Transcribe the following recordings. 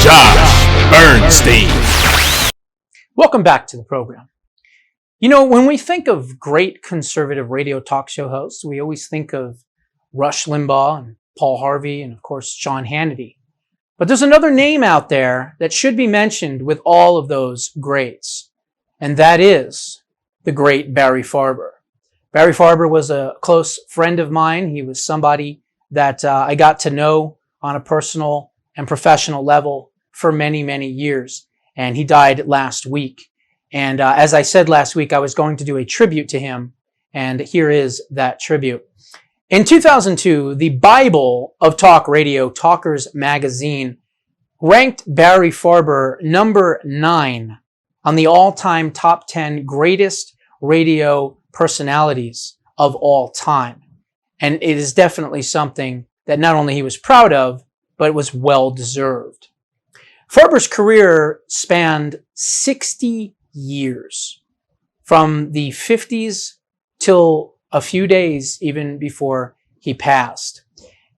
Josh Bernstein. Welcome back to the program. You know, when we think of great conservative radio talk show hosts, we always think of Rush Limbaugh and Paul Harvey and, of course, Sean Hannity. But there's another name out there that should be mentioned with all of those greats, and that is the great Barry Farber. Barry Farber was a close friend of mine. He was somebody that I got to know on a personal and professional level for many, many years. And he died last week. And as I said last week, I was going to do a tribute to him. And here is that tribute. In 2002, the Bible of Talk Radio, Talkers Magazine, ranked Barry Farber number 9 on the all-time top 10 greatest radio personalities of all time. And it is definitely something that not only he was proud of, but it was well-deserved. Farber's career spanned 60 years, from the 50s till a few days even before he passed.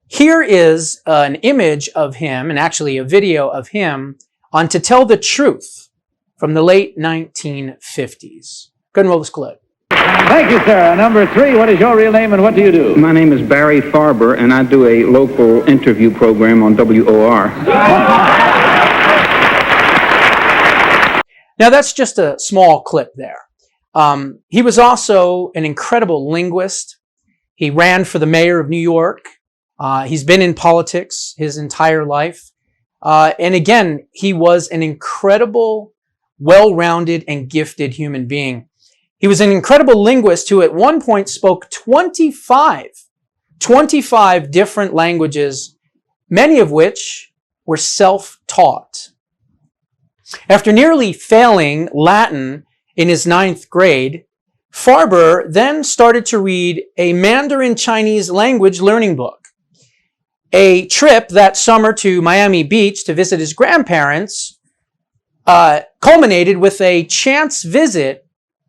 Here is an image of him, and actually a video of him, on To Tell the Truth from the late 1950s. Go ahead and roll this clip. Thank you, sir. Number 3, what is your real name and what do you do? My name is Barry Farber, and I do a local interview program on WOR. Now, that's just a small clip there. He was also an incredible linguist. He ran for the mayor of New York. He's been in politics his entire life. And again, he was an incredible, well-rounded, and gifted human being. He was an incredible linguist who at one point spoke 25 different languages, many of which were self-taught. After nearly failing Latin in his 9th grade, Farber then started to read a Mandarin Chinese language learning book. A trip that summer to Miami Beach to visit his grandparents culminated with a chance visit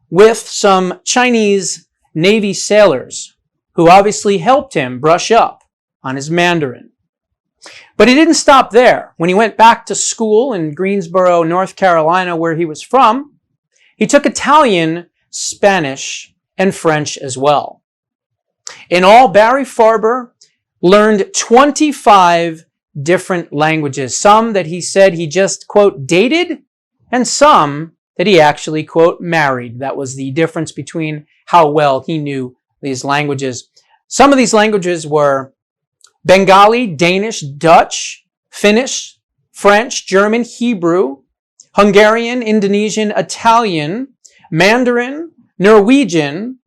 with some Chinese Navy sailors who obviously helped him brush up on his Mandarin. But he didn't stop there. When he went back to school in Greensboro, North Carolina, where he was from, he took Italian, Spanish, and French as well. In all, Barry Farber learned 25 different languages, some that he said he just, quote, dated, and some that he actually, quote, married. That was the difference between how well he knew these languages. Some of these languages were Bengali, Danish, Dutch, Finnish, French, German, Hebrew, Hungarian, Indonesian, Italian, Mandarin, Norwegian,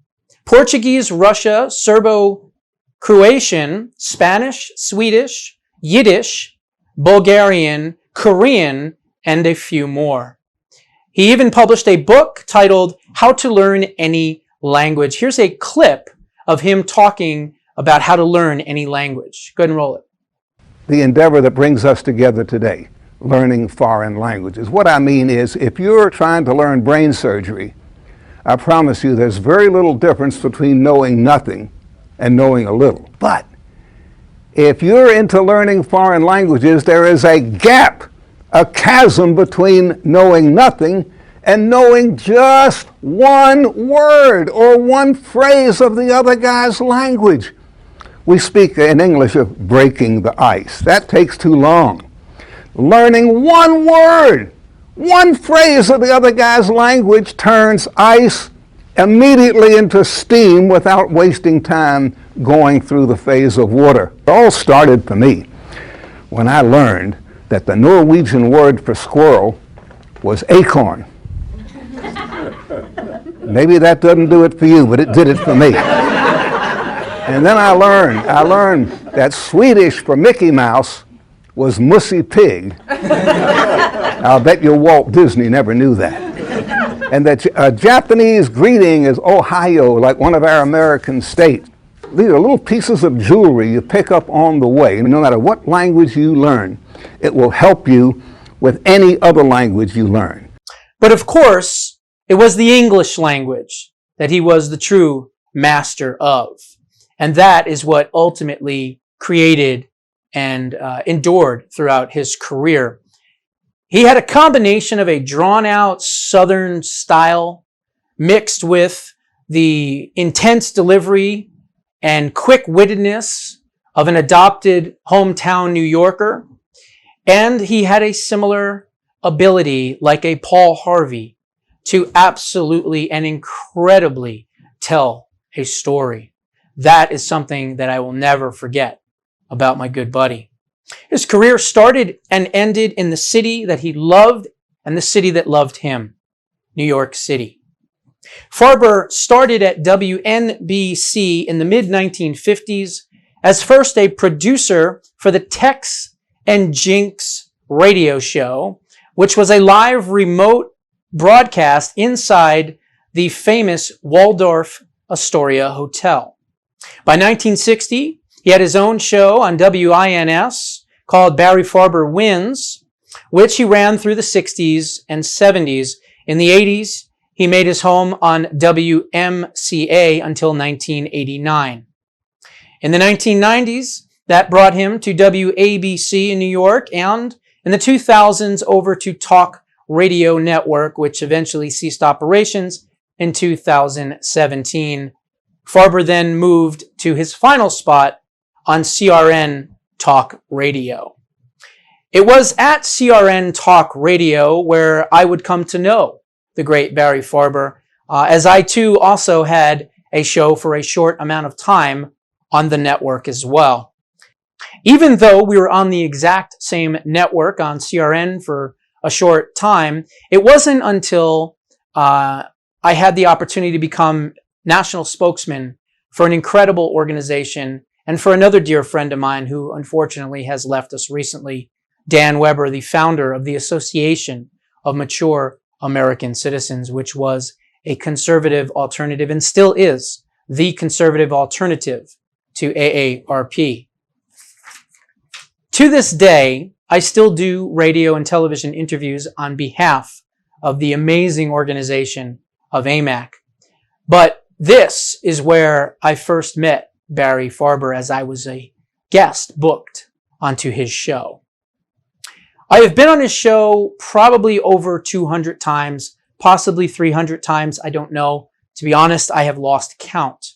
Portuguese, Russia, Serbo-Croatian, Spanish, Swedish, Yiddish, Bulgarian, Korean, and a few more. He even published a book titled How to Learn Any Language. Here's a clip of him talking about how to learn any language. Go ahead and roll it. The endeavor that brings us together today, learning foreign languages. What I mean is, if you're trying to learn brain surgery, I promise you there's very little difference between knowing nothing and knowing a little. But if you're into learning foreign languages, there is a gap, a chasm between knowing nothing and knowing just one word or one phrase of the other guy's language. We speak in English of breaking the ice. That takes too long. Learning one word, one phrase of the other guy's language turns ice immediately into steam without wasting time going through the phase of water. It all started for me when I learned that the Norwegian word for squirrel was acorn. Maybe that doesn't do it for you, but it did it for me. And then I learned that Swedish for Mickey Mouse was Mussy Pig. I'll bet you Walt Disney never knew that. And that a Japanese greeting is Ohio, like one of our American states. These are little pieces of jewelry you pick up on the way. No matter what language you learn, it will help you with any other language you learn. But of course, it was the English language that he was the true master of. And that is what ultimately created and endured throughout his career. He had a combination of a drawn-out Southern style mixed with the intense delivery and quick-wittedness of an adopted hometown New Yorker. And he had a similar ability, like a Paul Harvey, to absolutely and incredibly tell a story. That is something that I will never forget about my good buddy. His career started and ended in the city that he loved and the city that loved him, New York City. Farber started at WNBC in the mid-1950s as first a producer for the Tex and Jinx radio show, which was a live remote broadcast inside the famous Waldorf Astoria Hotel. By 1960, he had his own show on WINS called Barry Farber Wins, which he ran through the 60s and 70s. In the 80s, he made his home on WMCA until 1989. In the 1990s, that brought him to WABC in New York, and in the 2000s over to Talk Radio Network, which eventually ceased operations in 2017. Farber then moved to his final spot on CRN Talk Radio. It was at CRN Talk Radio where I would come to know the great Barry Farber, as I too also had a show for a short amount of time on the network as well. Even though we were on the exact same network on CRN for a short time, it wasn't until I had the opportunity to become national spokesman for an incredible organization and for another dear friend of mine who unfortunately has left us recently, Dan Weber, the founder of the Association of Mature American Citizens, which was a conservative alternative and still is the conservative alternative to AARP. To this day, I still do radio and television interviews on behalf of the amazing organization of AMAC. But this is where I first met Barry Farber, as I was a guest booked onto his show. I have been on his show probably over 200 times, possibly 300 times, I don't know. To be honest, I have lost count.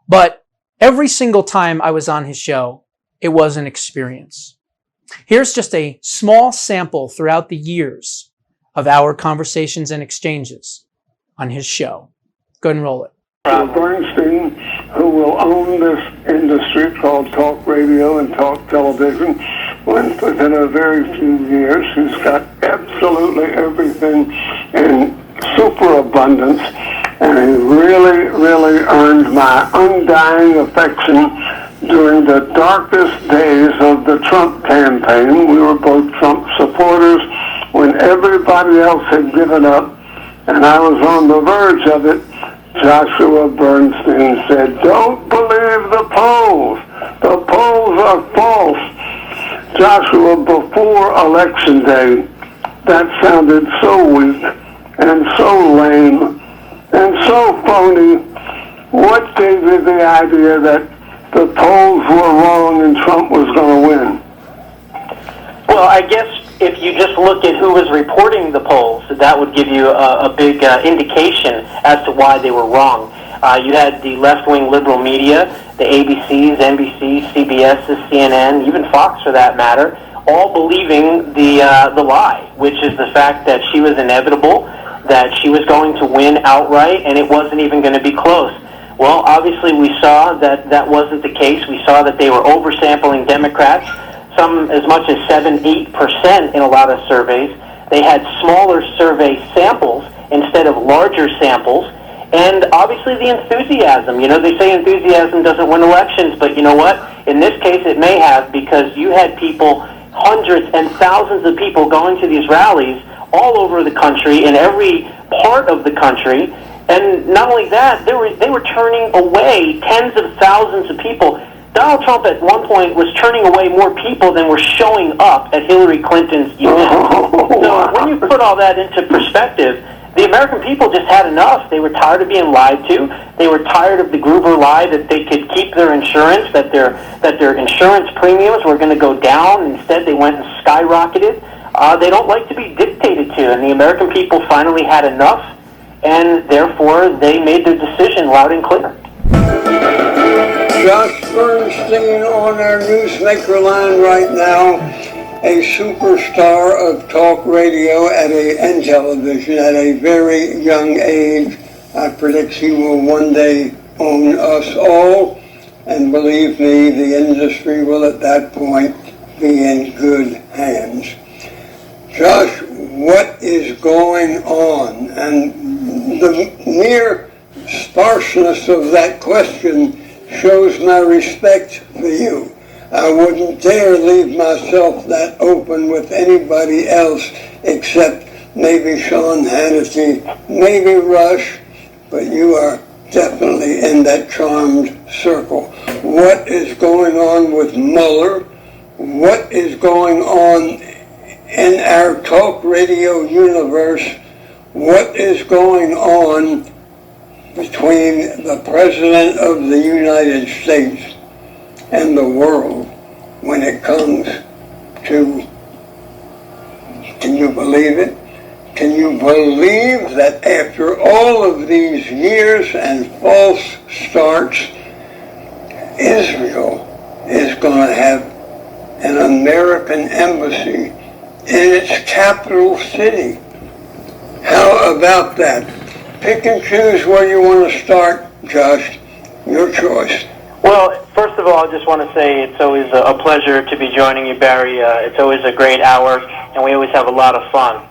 But every single time I was on his show, it was an experience. Here's just a small sample throughout the years of our conversations and exchanges on his show. Go ahead and roll it. Bernstein, who will own this industry called talk radio and talk television, within a very few years, he's got absolutely everything in superabundance, and he really, really earned my undying affection during the darkest days of the Trump campaign. We were both Trump supporters when everybody else had given up, and I was on the verge of it. Joshua Bernstein said, "Don't believe the polls. The polls are false." Joshua, before Election Day, that sounded so weak and so lame and so phony. What gave you the idea that the polls were wrong and Trump was going to win? Well, I guess if you just look at who was reporting the polls, that would give you a big indication as to why they were wrong. You had the left-wing liberal media, the ABCs, NBCs, CBS's, CNN, even Fox for that matter, all believing the lie, which is the fact that she was inevitable, that she was going to win outright, and it wasn't even going to be close. Well, obviously we saw that that wasn't the case. We saw that they were oversampling Democrats, some as much as 7-8% in a lot of surveys. They had smaller survey samples instead of larger samples. And obviously the enthusiasm. You know, they say enthusiasm doesn't win elections, but you know what? In this case it may have, because you had people, hundreds and thousands of people going to these rallies all over the country, in every part of the country. And not only that, they were turning away tens of thousands of people. Donald Trump at one point was turning away more people than were showing up at Hillary Clinton's event. So when you put all that into perspective, the American people just had enough. They were tired of being lied to. They were tired of the Gruber lie that they could keep their insurance, that their insurance premiums were going to go down. Instead, they went and skyrocketed. they don't like to be dictated to, and the American people finally had enough, and therefore they made their decision loud and clear. Josh Bernstein on our newsmaker line right now, a superstar of talk radio and television at a very young age. I predict he will one day own us all, and believe me, the industry will at that point be in good hands. Josh, what is going on? And the mere sparseness of that question shows my respect for you. I wouldn't dare leave myself that open with anybody else except maybe Sean Hannity, maybe Rush, but you are definitely in that charmed circle. What is going on with Mueller? What is going on in our talk radio universe? What is going on between the President of the United States and the world when it comes to, can you believe it? Can you believe that after all of these years and false starts, Israel is going to have an American embassy in its capital city? How about that? Pick and choose where you want to start, Josh. Your choice. Well, first of all, I just want to say it's always a pleasure to be joining you, Barry. It's always a great hour, and we always have a lot of fun.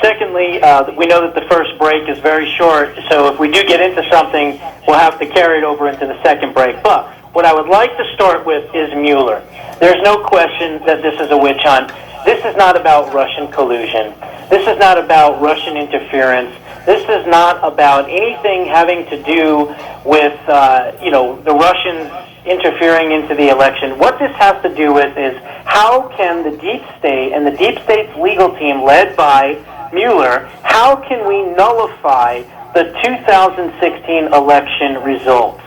Secondly, we know that the first break is very short, so if we do get into something, we'll have to carry it over into the second break. But what I would like to start with is Mueller. There's no question that this is a witch hunt. This is not about Russian collusion. This is not about Russian interference. This is not about anything having to do with, the Russians interfering into the election. What this has to do with is how can the deep state and the deep state's legal team led by Mueller, how can we nullify the 2016 election results?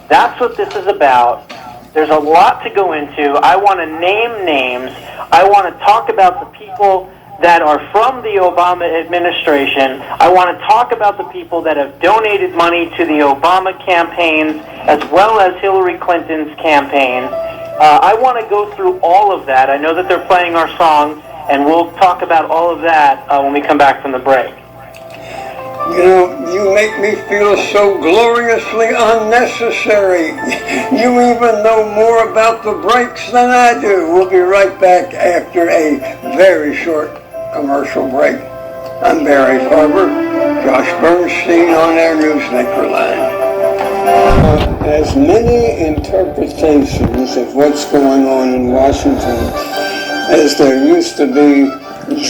That's what this is about. There's a lot to go into. I want to name names. I want to talk about the people that are from the Obama administration. I want to talk about the people that have donated money to the Obama campaigns as well as Hillary Clinton's campaign. I want to go through all of that. I know that they're playing our song, and we'll talk about all of that when we come back from the break. You know, you make me feel so gloriously unnecessary. You even know more about the breaks than I do. We'll be right back after a very short commercial break. I'm Barry Farber, Josh Bernstein on our newsmaker line. As many interpretations of what's going on in Washington as there used to be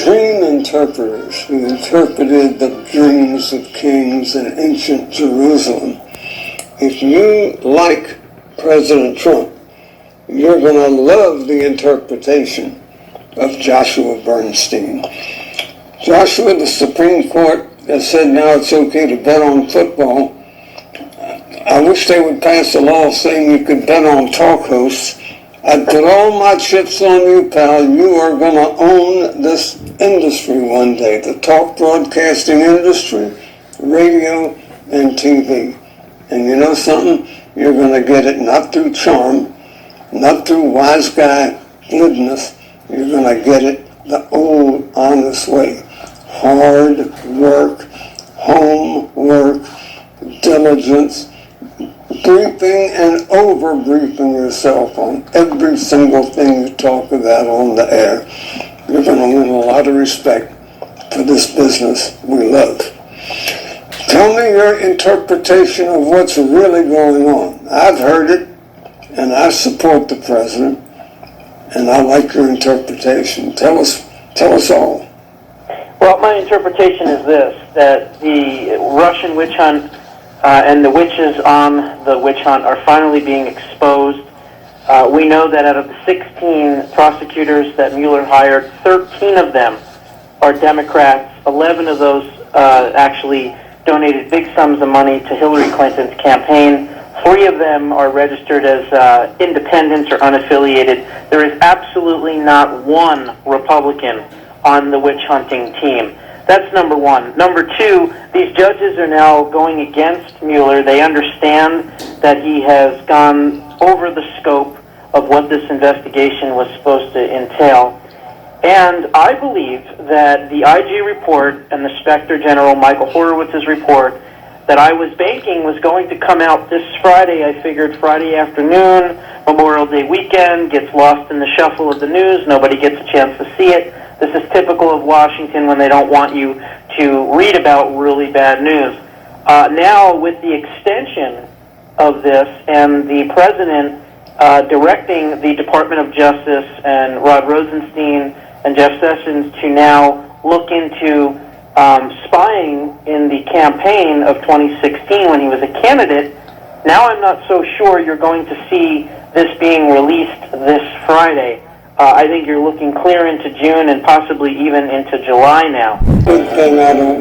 dream interpreters who interpreted the dreams of kings in ancient Jerusalem. If you like President Trump, you're going to love the interpretation of Joshua Bernstein. Joshua, the Supreme Court has said now it's okay to bet on football. I wish they would pass a law saying you could bet on talk hosts. I'd put all my chips on you, pal. You are going to own this industry one day, the talk broadcasting industry, radio and TV. And you know something? You're going to get it not through charm, not through wise guy glibness. You're going to get it the old, honest way. Hard work, homework, diligence, briefing and over-briefing yourself on every single thing you talk about on the air. You're going to win a lot of respect for this business we love. Tell me your interpretation of what's really going on. I've heard it, and I support the president, and I like your interpretation. Tell us all. Well, my interpretation is this, that the Russian witch hunt and the witches on the witch hunt are finally being exposed. We know that out of the 16 prosecutors that Mueller hired, 13 of them are Democrats. 11 of those actually donated big sums of money to Hillary Clinton's campaign. 3 of them are registered as independents or unaffiliated. There is absolutely not one Republican on the witch hunting team. That's number one. Number two, these judges are now going against Mueller. They understand that he has gone over the scope of what this investigation was supposed to entail. And I believe that the IG report and the Inspector General Michael Horowitz's report that I was banking was going to come out this Friday. I figured Friday afternoon, Memorial Day weekend, gets lost in the shuffle of the news. Nobody gets a chance to see it. This is typical of Washington when they don't want you to read about really bad news. Now, with the extension of this and the president directing the Department of Justice and Rod Rosenstein and Jeff Sessions to now look into spying in the campaign of 2016 when he was a candidate, now I'm not so sure you're going to see this being released this Friday. I think you're looking clear into June and possibly even into July now. Good thing I don't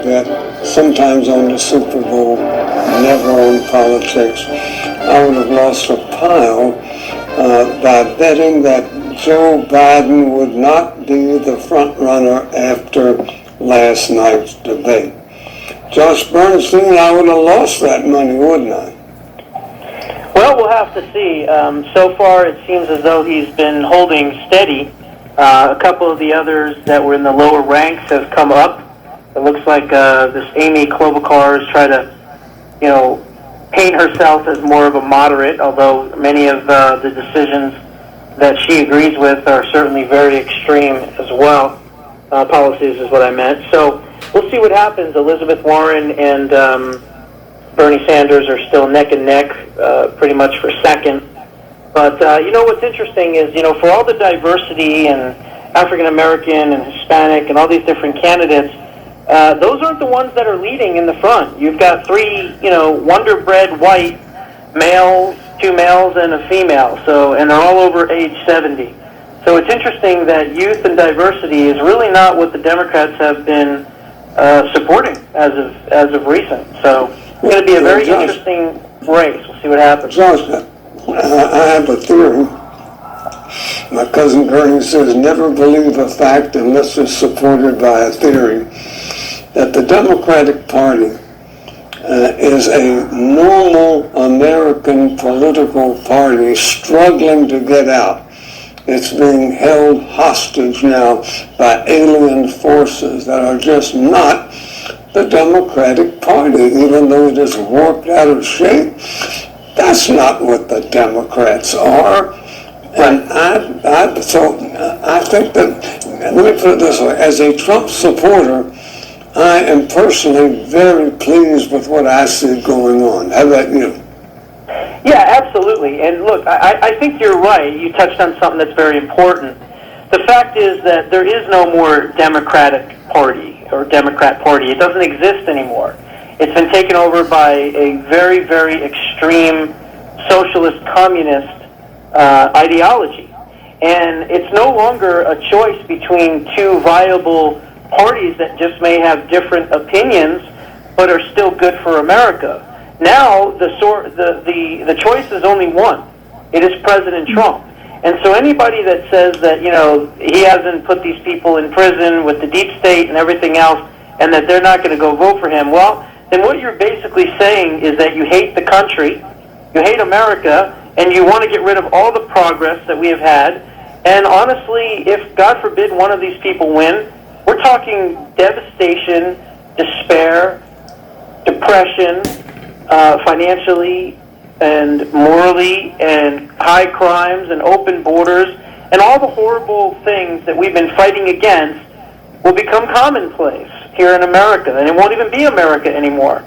bet. Sometimes on the Super Bowl, never on politics. I would have lost a pile by betting that Joe Biden would not be the front runner after last night's debate. Josh Bernstein, I would have lost that money, wouldn't I? Well, we'll have to see. So far, it seems as though he's been holding steady. A couple of the others that were in the lower ranks have come up. It looks like this Amy Klobuchar is trying to, paint herself as more of a moderate, although many of the decisions that she agrees with are certainly very extreme as well. Policies is what I meant. So we'll see what happens. Elizabeth Warren and Bernie Sanders are still neck and neck, pretty much for second. But, what's interesting is, for all the diversity and African American and Hispanic and all these different candidates, those aren't the ones that are leading in the front. You've got three, wonder-bred white males, two males and a female, and they're all over age 70. So it's interesting that youth and diversity is really not what the Democrats have been supporting as of recent. So it's going to be a very interesting race. We'll see what happens. Josh, I have a theory. My cousin Bernie says never believe a fact unless it's supported by a theory. That the Democratic Party is a normal American political party struggling to get out. It's being held hostage now by alien forces that are just not the Democratic Party, even though it is warped out of shape. That's not what the Democrats are. And I think that, let me put it this way, as a Trump supporter, I am personally very pleased with what I see going on. How about you? Yeah, absolutely. And look, I think you're right. You touched on something that's very important. The fact is that there is no more Democratic Party or Democrat Party. It doesn't exist anymore. It's been taken over by a very, very extreme socialist communist ideology. And it's no longer a choice between two viable parties that just may have different opinions but are still good for America. Now the choice is only one. It is President Trump. And so anybody that says that, he hasn't put these people in prison with the deep state and everything else and that they're not going to go vote for him, well, then what you're basically saying is that you hate the country, you hate America, and you want to get rid of all the progress that we have had. And honestly, if, God forbid, one of these people win, we're talking devastation, despair, depression, financially and morally, and high crimes and open borders, and all the horrible things that we've been fighting against will become commonplace here in America, and it won't even be America anymore.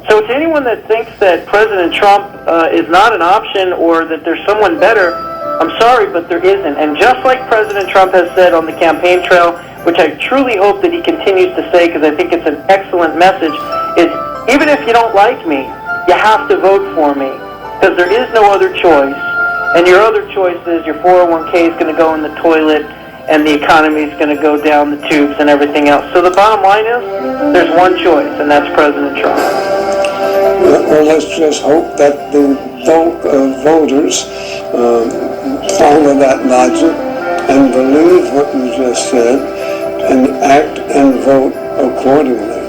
So to anyone that thinks that President Trump is not an option or that there's someone better, I'm sorry, but there isn't. And just like President Trump has said on the campaign trail, which I truly hope that he continues to say because I think it's an excellent message, is even if you don't like me, you have to vote for me because there is no other choice. And your other choice is your 401k is going to go in the toilet and the economy is going to go down the tubes and everything else. So the bottom line is there's one choice, and that's President Trump. Well, let's just hope that the voters follow that logic and believe what you just said and act and vote accordingly.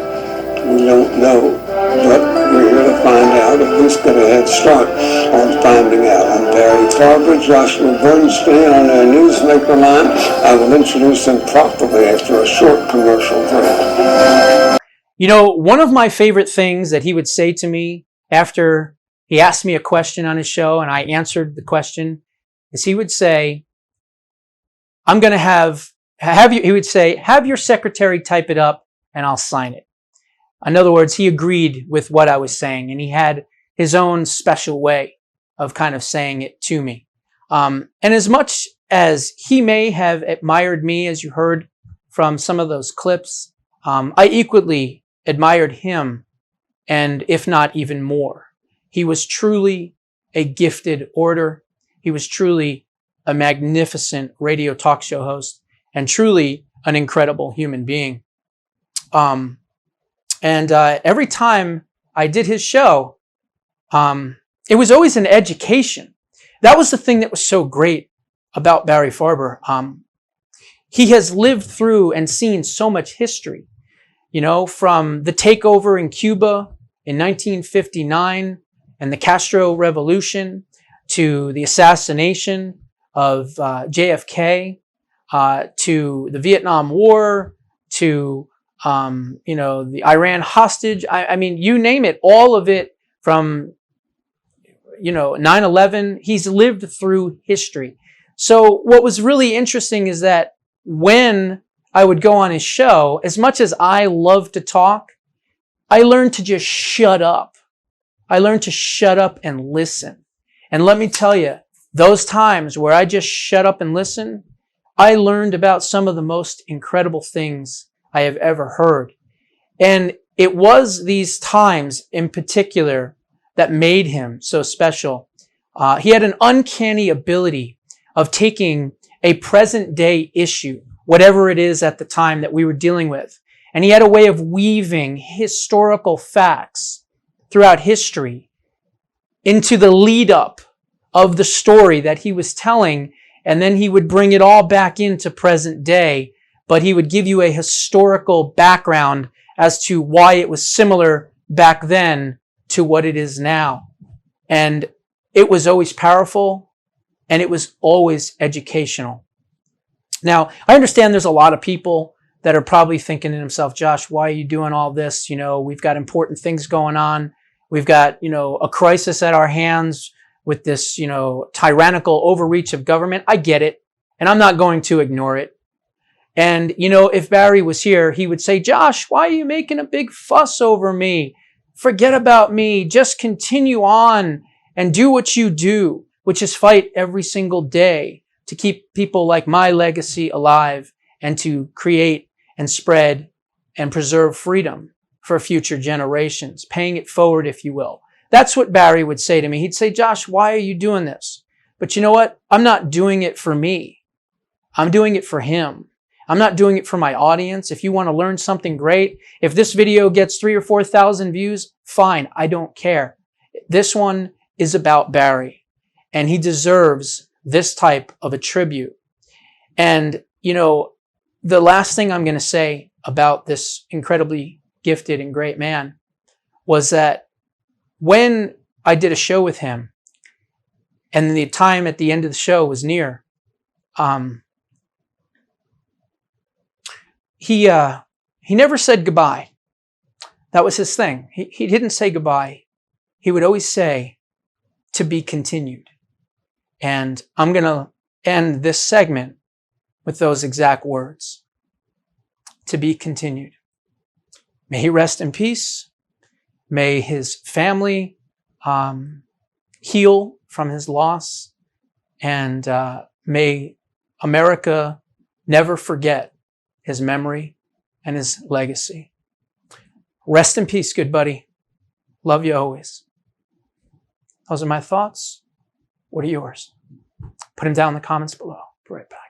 We don't know, but we're here to find out, at least get a head start on finding out. I'm Barry Farber, Joshua Bernstein on our Newsmaker line. I will introduce them properly after a short commercial break. You know, one of my favorite things that he would say to me after he asked me a question on his show and I answered the question is he would say, I'm going to have you, he would say, have your secretary type it up and I'll sign it. In other words, he agreed with what I was saying and he had his own special way of kind of saying it to me. And as much as he may have admired me, as you heard from some of those clips, I equally admired him, and if not even more. He was truly a gifted orator. He was truly a magnificent radio talk show host and truly an incredible human being. Every time I did his show, it was always an education. That was the thing that was so great about Barry Farber. He has lived through and seen so much history, you know, from the takeover in Cuba in 1959 and the Castro Revolution to the assassination of JFK, to the Vietnam War, to the Iran hostage. I mean, you name it, all of it from, 9/11. He's lived through history. So what was really interesting is that when I would go on his show, as much as I love to talk, I learned to just shut up. I learned to shut up and listen. And let me tell you, those times where I just shut up and listen, I learned about some of the most incredible things I have ever heard. And it was these times in particular that made him so special. He had an uncanny ability of taking a present day issue, whatever it is at the time that we were dealing with, and he had a way of weaving historical facts throughout history into the lead up of the story that he was telling, and then he would bring it all back into present day, but he would give you a historical background as to why it was similar back then to what it is now. And it was always powerful, and it was always educational. Now, I understand there's a lot of people that are probably thinking to themselves, Josh, why are you doing all this? We've got important things going on. We've got, a crisis at our hands with this, tyrannical overreach of government. I get it, and I'm not going to ignore it. And, if Barry was here, he would say, Josh, why are you making a big fuss over me? Forget about me. Just continue on and do what you do, which is fight every single day to keep people like my legacy alive and to create and spread and preserve freedom for future generations, paying it forward, if you will. That's what Barry would say to me. He'd say, Josh, why are you doing this? But you know what? I'm not doing it for me. I'm doing it for him. I'm not doing it for my audience. If you want to learn something great, if this video gets 3,000 or 4,000 views, fine. I don't care. This one is about Barry, and he deserves this type of a tribute. And, the last thing I'm going to say about this incredibly gifted and great man was that when I did a show with him and the time at the end of the show was near, he never said goodbye. That was his thing. He didn't say goodbye. He would always say, to be continued. And I'm going to end this segment with those exact words. To be continued. May he rest in peace. May his family heal from his loss. And may America never forget his memory and his legacy. Rest in peace, good buddy. Love you always. Those are my thoughts. What are yours? Put them down in the comments below. Be right back.